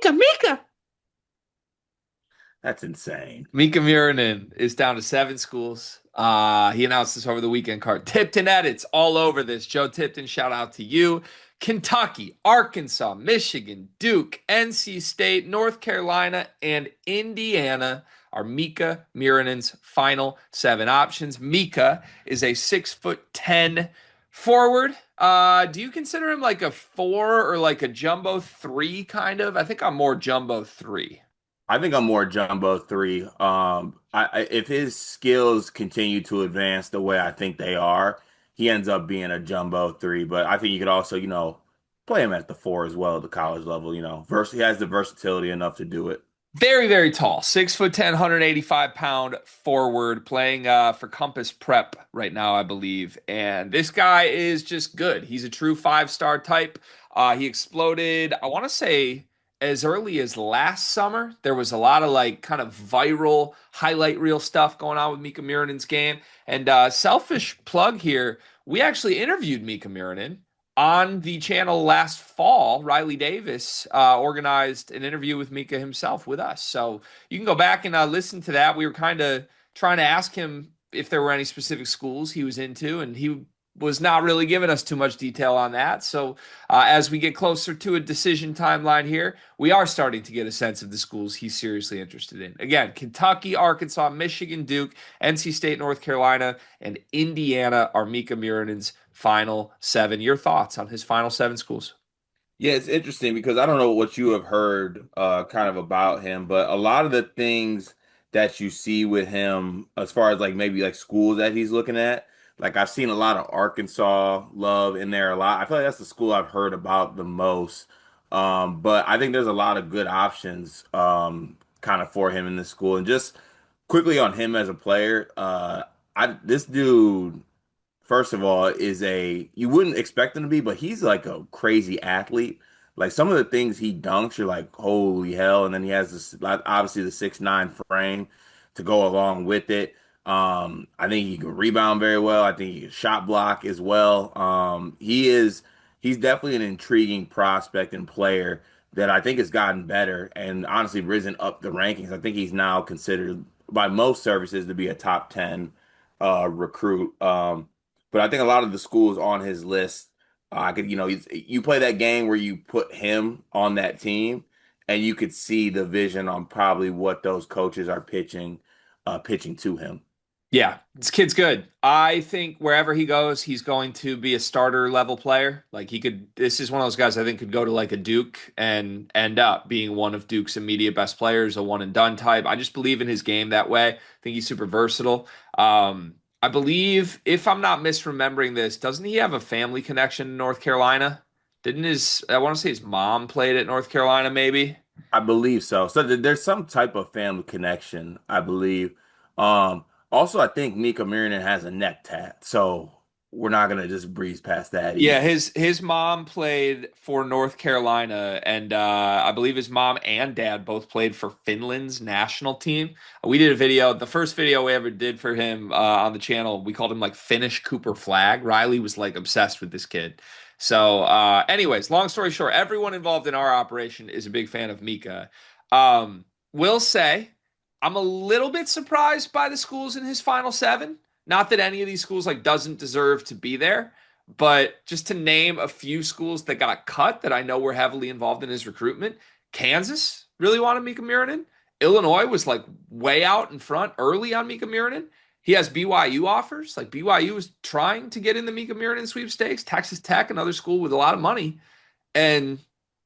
Mika. That's insane. Mika Mirinan is down to 7 schools. He announced this over the weekend. Tipton edits all over this. Joe Tipton, shout out to you. Kentucky, Arkansas, Michigan, Duke, NC State, North Carolina, and Indiana are Mika Mirinen's final 7 options. Mika is a 6'10" forward. Do you consider him like a 4 or like a jumbo 3 kind of? I think I'm more jumbo 3. I think I'm more jumbo three. If his skills continue to advance the way I think they are, he ends up being a jumbo three. But I think you could also, play him at the four as well at the college level. He has the versatility enough to do it. Very, very tall. 6'10", 185-pound forward playing for Compass Prep right now, I believe. And this guy is just good. He's a true 5-star type. He exploded, I want to say, as early as last summer. There was a lot of like kind of viral highlight reel stuff going on with Mika Mirinen's game. And selfish plug here, we actually interviewed Mika Murinen on the channel last fall. Riley Davis organized an interview with Mika himself with us. So you can go back and listen to that. We were kind of trying to ask him if there were any specific schools he was into, and he was not really giving us too much detail on that. So as we get closer to a decision timeline here, we are starting to get a sense of the schools he's seriously interested in. Again, Kentucky, Arkansas, Michigan, Duke, NC State, North Carolina, and Indiana are Mika Mirinen's final 7. Your thoughts on his final 7 schools? Yeah, it's interesting because I don't know what you have heard kind of about him, but a lot of the things that you see with him as far as like maybe like schools that he's looking at, like I've seen a lot of Arkansas love in there a lot. I feel like that's the school I've heard about the most. But I think there's a lot of good options kind of for him in this school. And just quickly on him as a player, this dude first of all, you wouldn't expect him to be, but he's like a crazy athlete. Like some of the things he dunks, you're like, holy hell. And then he has this, like, obviously the 6'9" frame to go along with it. I think he can rebound very well. I think he can shot block as well. He's definitely an intriguing prospect and player that I think has gotten better and honestly risen up the rankings. I think he's now considered by most services to be a top 10 recruit. But I think a lot of the schools on his list, I could, you play that game where you put him on that team, and you could see the vision on probably what those coaches are pitching to him. Yeah, this kid's good. I think wherever he goes, he's going to be a starter level player. Like this is one of those guys I think could go to like a Duke and end up being one of Duke's immediate best players, a one and done type. I just believe in his game that way. I think he's super versatile. I believe, if I'm not misremembering this, doesn't he have a family connection in North Carolina? I want to say his mom played at North Carolina, maybe? I believe so. So there's some type of family connection, I believe. Um, Also, I think Mika Mirinan has a neck tat, so we're not gonna just breeze past that Yeah, either. his mom played for North Carolina, and I believe his mom and dad both played for Finland's national team. We did a video, the first video we ever did for him on the channel. We called him like Finnish Cooper Flag. Riley was like obsessed with this kid. So, anyways, long story short, everyone involved in our operation is a big fan of Mika. Will say I'm a little bit surprised by the schools in his final 7. Not that any of these schools like doesn't deserve to be there. But just to name a few schools that got cut that I know were heavily involved in his recruitment, Kansas really wanted Mika Mirinan. Illinois was like way out in front early on Mika Mirinan. He has BYU offers. Like BYU was trying to get in the Mika Mirinan sweepstakes. Texas Tech, another school with a lot of money. And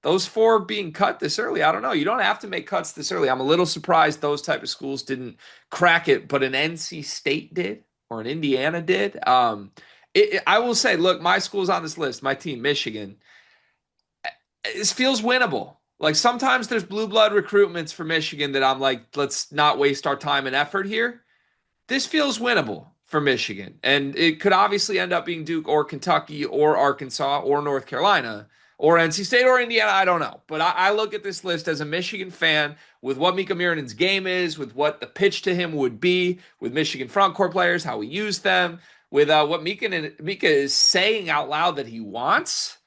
those 4 being cut this early, I don't know. You don't have to make cuts this early. I'm a little surprised those type of schools didn't crack it, but an NC State did or an Indiana did. I will say, look, my school's on this list. My team, Michigan, it feels winnable. Like sometimes there's blue blood recruitments for Michigan that I'm like, let's not waste our time and effort here. This feels winnable for Michigan, and it could obviously end up being Duke or Kentucky or Arkansas or North Carolina or NC State or Indiana. I don't know, but I look at this list as a Michigan fan with what Mika Mirinen's game is, with what the pitch to him would be, with Michigan front court players, how we use them, with what Mika is saying out loud that he wants.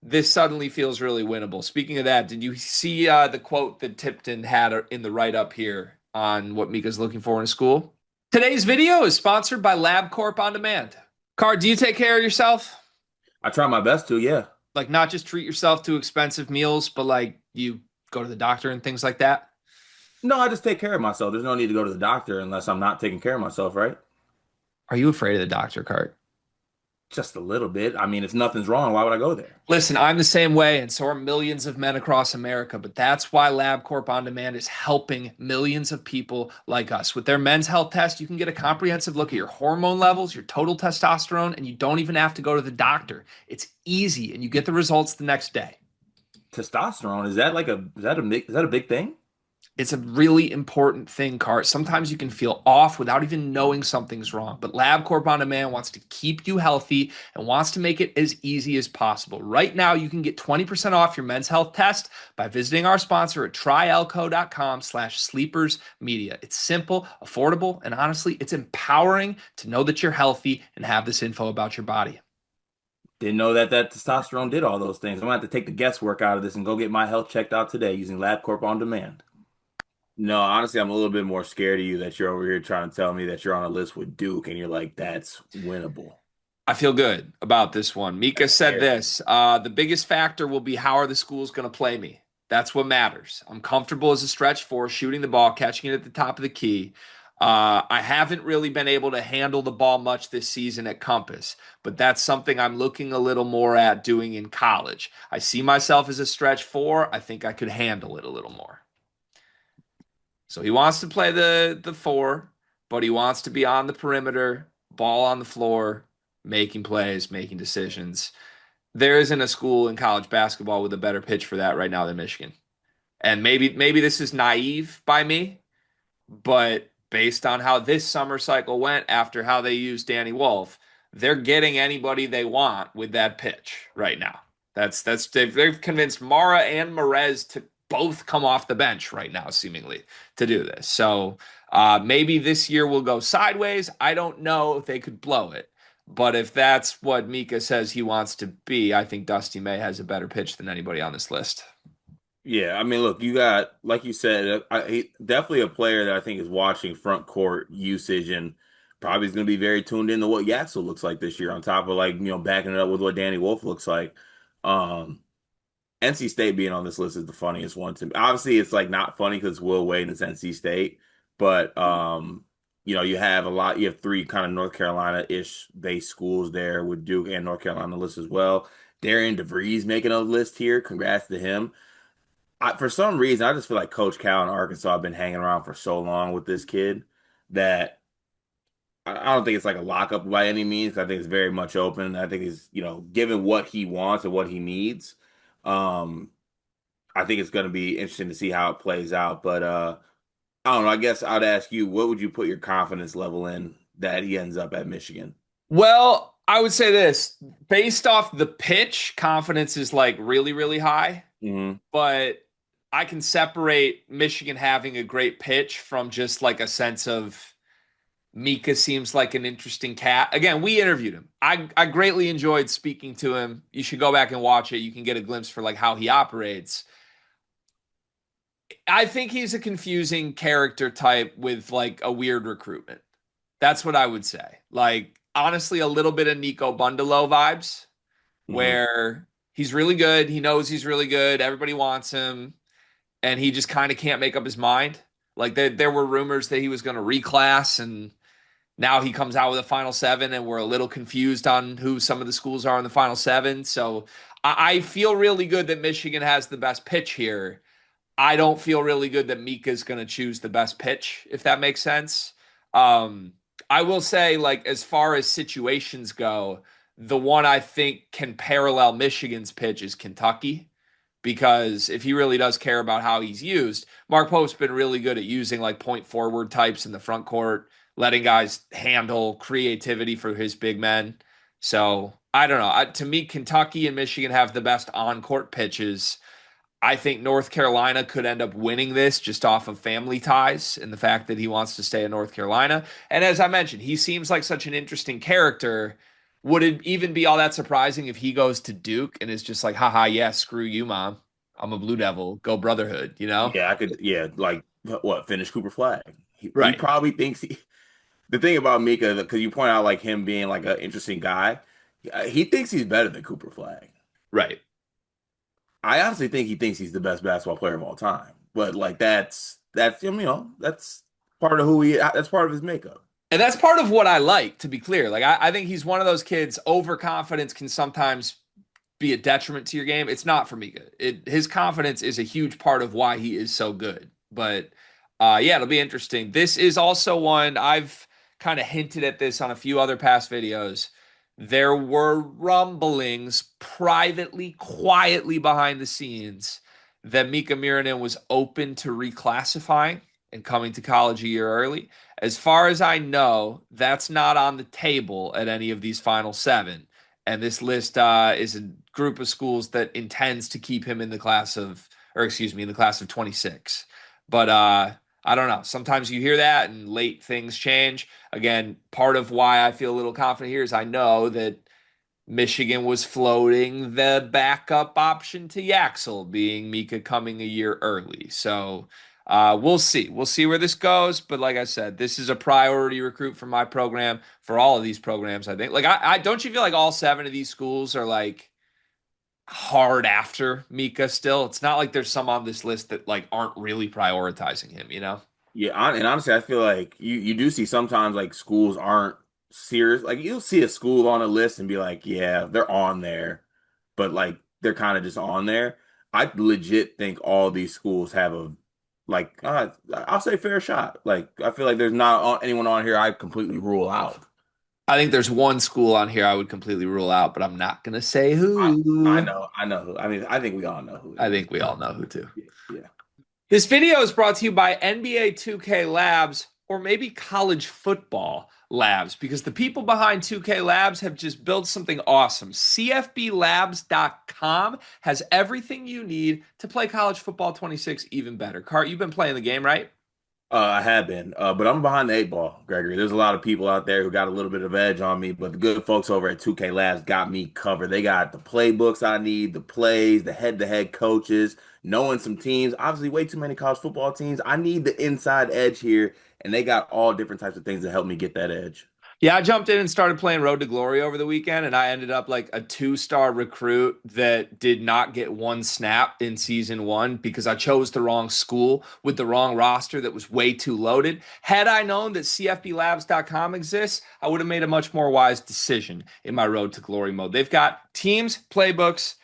this suddenly feels really winnable. Speaking of that, did you see the quote that Tipton had in the write up here on what Mika's looking for in school? Today's video is sponsored by LabCorp On Demand. Car, do you take care of yourself? I try my best to, yeah. Like, not just treat yourself to expensive meals, but like you go to the doctor and things like that? No, I just take care of myself. There's no need to go to the doctor unless I'm not taking care of myself, right? Are you afraid of the doctor, Cart? Just a little bit. I mean, if nothing's wrong, why would I go there? Listen, I'm the same way, and so are millions of men across America. But that's why LabCorp On Demand is helping millions of people like us. With their men's health test, you can get a comprehensive look at your hormone levels, your total testosterone, and you don't even have to go to the doctor. It's easy, and you get the results the next day. Testosterone, is that a big thing? It's a really important thing, Cart. Sometimes you can feel off without even knowing something's wrong. But LabCorp On Demand wants to keep you healthy and wants to make it as easy as possible. Right now, you can get 20% off your men's health test by visiting our sponsor at tryelco.com/sleepersmedia. It's simple, affordable, and honestly, it's empowering to know that you're healthy and have this info about your body. Didn't know that testosterone did all those things. I'm gonna have to take the guesswork out of this and go get my health checked out today using LabCorp On Demand. No, honestly, I'm a little bit more scared of you that you're over here trying to tell me that you're on a list with Duke and you're like, that's winnable. I feel good about this one. Mika That's said scary. this the biggest factor will be how are the schools going to play me? That's what matters. I'm comfortable as a stretch four, shooting the ball, catching it at the top of the key. I haven't really been able to handle the ball much this season at Compass, but that's something I'm looking a little more at doing in college. I see myself as a stretch four. I think I could handle it a little more. So he wants to play the four, but he wants to be on the perimeter, ball on the floor, making plays, making decisions. There isn't a school in college basketball with a better pitch for that right now than Michigan. And maybe this is naive by me, but based on how this summer cycle went after how they used Danny Wolf, they're getting anybody they want with that pitch right now. That's they've convinced Mara and Merez to both come off the bench right now, seemingly to do this. So maybe this year will go sideways. I don't know if they could blow it, but if that's what Mika says he wants to be, I think Dusty May has a better pitch than anybody on this list. Yeah, I mean, look, you got, like you said, definitely a player that I think is watching front court usage and probably is going to be very tuned into what Yaxel looks like this year, on top of like, backing it up with what Danny Wolf looks like. Um, NC State being on this list is the funniest one to me. Obviously, it's like not funny because Will Wade and it's NC State, but you have three kind of North Carolina-ish based schools there with Duke and North Carolina on the list as well. Darian DeVries making a list here. Congrats to him. For some reason, I just feel like Coach Cal in Arkansas have been hanging around for so long with this kid that I don't think it's like a lockup by any means. I think it's very much open. I think he's, given what he wants and what he needs. Um, I think it's going to be interesting to see how it plays out. But I don't know. I guess I'd ask you, what would you put your confidence level in that he ends up at Michigan? Well, I would say this based off the pitch, confidence is like really, really high, Hmm. but I can separate Michigan having a great pitch from just like a sense of Mika seems like an interesting cat. Again, we interviewed him. I greatly enjoyed speaking to him. You should go back and watch it. You can get a glimpse for like how he operates. I think he's a confusing character type with like a weird recruitment. That's what I would say. Like honestly, a little bit of Nico Bundalo vibes Hmm. where he's really good. He knows he's really good. Everybody wants him, and he just kind of can't make up his mind. Like there were rumors that he was going to reclass, and now he comes out with a final seven, and we're a little confused on who some of the schools are in the final seven. So I feel really good that Michigan has the best pitch here. I don't feel really good that Mika's going to choose the best pitch, if that makes sense. Um, I will say, like, as far as situations go, the one I think can parallel Michigan's pitch is Kentucky. Because if he really does care about how he's used, Mark Pope's been really good at using like point forward types in the front court, letting guys handle creativity for his big men. So I don't know. To me, Kentucky and Michigan have the best on court pitches. I think North Carolina could end up winning this just off of family ties and the fact that he wants to stay in North Carolina. And as I mentioned, he seems like such an interesting character. would it even be all that surprising if he goes to Duke and is just like, haha, yeah, screw you, mom. I'm a Blue Devil. Go Brotherhood, you know? Yeah, I could. Yeah, like what? Finish Cooper Flag. He Right. probably thinks he. The thing about Mika, because you point out like him being like an interesting guy, he thinks he's better than Cooper Flag. Right. I honestly think he thinks he's the best basketball player of all time. But like that's that's part of who he. That's part of his makeup. And that's part of what I like, to be clear. Like, I think he's one of those kids, overconfidence can sometimes be a detriment to your game. It's not for Mika. His confidence is a huge part of why he is so good. But yeah, it'll be interesting. This is also one I've kind of hinted at this on a few other past videos. There were rumblings privately, quietly behind the scenes that Mika Mirinan was open to reclassifying and coming to college a year early. As far as I know, that's not on the table at any of these final seven. And this list is a group of schools that intends to keep him in the class of, or excuse me, in the class of 26. But I don't know. Sometimes you hear that and late things change. Again, part of why I feel a little confident here is I know that Michigan was floating the backup option to Yaxel, being Mika coming a year early. So we'll see. We'll see where this goes. But like I said, this is a priority recruit for my program, for all of these programs, I think. Like, I don't you feel like all seven of these schools are like hard after Mika still? It's not like there's some on this list that like aren't really prioritizing him, you know? Yeah, and honestly, I feel like you do see sometimes like schools aren't serious. Like you'll see a school on a list and be like, yeah, they're on there, but like they're kind of just on there. I legit think all these schools have a like I'll say fair shot. Like I feel like there's not anyone on here I completely rule out. I think there's one school on here I would completely rule out, but I'm not going to say I who. I know who. I mean, I think we all know who it I is. think we all know who to. Yeah, yeah. This video is brought to you by NBA 2K Labs or maybe college football labs because the people behind 2K Labs have just built something awesome. CFBLabs.com has everything you need to play college football 26 even better. Cart, you've been playing the game, right? I have been, but I'm behind the eight ball, Gregory. There's a lot of people out there who got a little bit of edge on me, but the good folks over at 2K Labs got me covered. They got the playbooks I need, the plays, the head-to-head coaches, knowing some teams. Obviously, way too many college football teams. I need the inside edge here, and they got all different types of things to help me get that edge. Yeah, I jumped in and started playing Road to Glory over the weekend, and I ended up like a two-star recruit that did not get one snap in season one because I chose the wrong school with the wrong roster that was way too loaded. Had I known that CFBLabs.com exists, I would have made a much more wise decision in my Road to Glory mode. They've got teams, playbooks,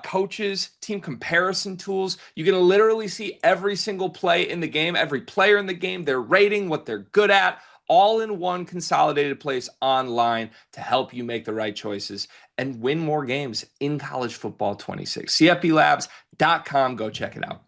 coaches, team comparison tools. You can literally see every single play in the game, every player in the game, their rating, what they're good at, all in one consolidated place online to help you make the right choices and win more games in college football 26. CFBLabs.com. Go check it out.